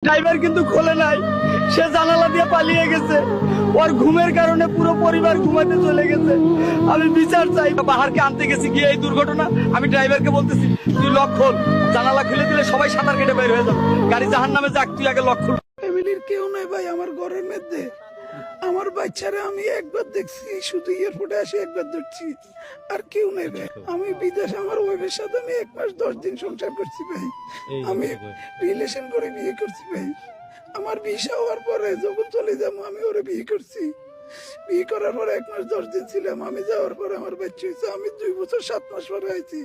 Driver কিন্তু খোলে নাই, সে জানালা দিয়ে পালিয়ে গেছে। ওর ঘুমের কারণে পুরো পরিবার ঘুমাতে চলে গেছে। আমি বিচার চাই। বাহারকে আনতে গেছি, গিয়ে এই দুর্ঘটনা। আমি ড্রাইভারকে বলতেছি, তুই লক খোল, জানালা খুলে দিলে সবাই সাঁতার কেটে বের হয়ে যাবে, গাড়ি জাহান্নামে যাক, তুই আগে লক খোল। ফ্যামিলির কেউ নাই ভাই আমার ঘরের মধ্যে। আমার বাচ্চারা আমি একবার দেখছি, শুধু এয়ারপোর্টে আসি একবার দেখছি, আর কেউ নেই ভাই। আমি বিদেশ আমার ওয়াইফের সাথে আমি 1 মাস 10 দিন সংসার করছি ভাই। আমি রিলেশন করে বিয়ে করছি ভাই। আমার ভিসা হওয়ার পরে যখন চলে যাবো আমি ওরে বিয়ে করছি। বিয়ে করার পরে 1 মাস 10 দিন ছিলাম। আমি যাওয়ার পরে আমার বাচ্চা হয়েছে। আমি 2 বছর 7 মাস পরে আইছি,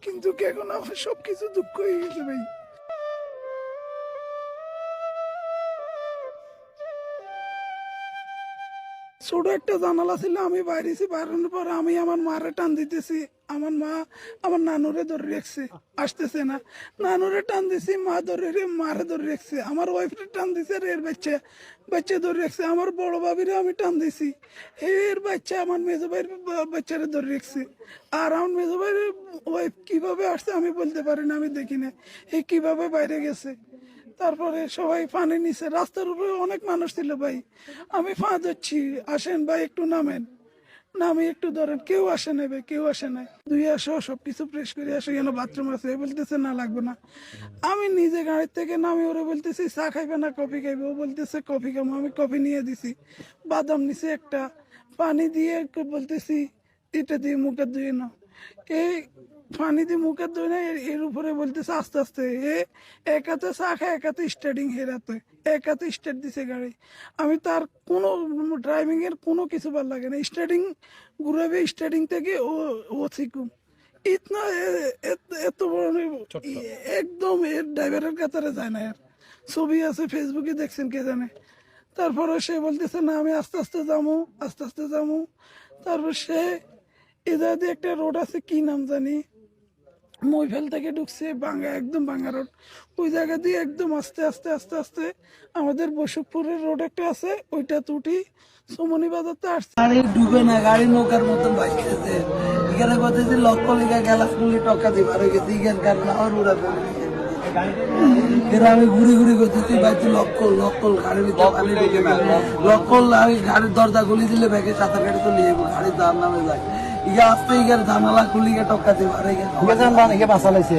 কিন্তু এখন আমার সবকিছু দুঃখ হয়ে গেছে ভাই। ছোট একটা জানালা ছিল, আমি বাইরেছি। বাইরের পর আমি আমার মারে টান দিতেছি, আমার মা আমার নানুরে ধরে রেখছে, আসতেছে না। নানুরে টান দিছি, মা ধরে মারে ধরে রেখছে। আমার ওয়াইফরে টান দিছে, এর বাচ্চা ধরে রেখছে। আমার বড় ভাবিরে আমি টান দিছি, এর বাচ্চা আমার মেজো ভাইয়ের বাচ্চারে ধরে রেখছে। আর আমার মেজো ভাইয়ের ওয়াইফ কিভাবে আসছে আমি বলতে পারি না, আমি দেখি না এই কিভাবে বাইরে গেছে। তারপরে সবাই পানি নিছে, রাস্তার উপরে অনেক মানুষ ছিল ভাই। আমি ফা ধরছি, আসেন ভাই একটু নামেন, নামি একটু ধরেন। কেউ আসে নাই ভাই, কেউ আসে নাই। ধুয়ে আসো, সবকিছু ফ্রেশ করে আসো, কেন বাথরুম আছে। বলতেছে না লাগবে না। আমি নিজে গাড়ির থেকে নামি ওরে বলতেছি চা খাইবে না কফি খাইবে, ও বলতেছে কফি খাবো। আমি কফি নিয়ে দিছি, বাদাম নিছি একটা, পানি দিয়ে বলতেছি এটা দিয়ে মুখে ধুয়ে নাও। এই পানি দিয়ে মুখে ধুয়ে না, এর উপরে বলতেছে আস্তে আস্তে। এক হাতে চা খায়, এক হাতে স্টার্টিং, হেরাতে এক হাতে স্টার্ট দিছে গাড়ি। আমি তার কোনো ড্রাইভিং এর কোনো কিছু ভালো লাগে না। স্টার্টিং ঘুরাবে, স্টার্টিং থেকে ও শিখুম। ইতনা এত বড় একদম এর ড্রাইভারের কাতারে যায় না। এর ছবি আছে ফেসবুকে, দেখছেন কে জানে। তারপরে সে বলতেছে না আমি আস্তে আস্তে যাবো, আস্তে আস্তে যাবো। তারপর সে এদের দিয়ে একটা রোড আছে, কি নাম জানি, মইফেল থেকে ঢুকছে বাঙ্গা, একদম বাঙ্গা রোড। ওই জায়গা দিয়ে একদম আস্তে আস্তে আস্তে আস্তে আমাদের বসুকপুরের রোড একটা আছে, ওইটা তুটি সুমনি বাজারতে আসছে। গাড়ি ডুবে না, গাড়ি নৌকার মতন বাইকেছে। এখানে বলতেছি লক্ষ লিখা গ্যালাস ফুলি টকা দিবা রেখে দিঘের কারণ আমার উড়া ফেলে আমি ঘুরে ঘুরে করতেছি ভাই তুই লক্ষ গাড়ির ভিতরে পানি ঢুকে লক্ষ। আমি গাড়ির দরজা খুলি দিলে ব্যাগে সাঁতার কাটে তো নিয়ে গাড়ির দাম নামে যায়। ইয়ে আসতে ইগার জানালা খুলি টকা দিবা রেখে বাঁচালাইছে।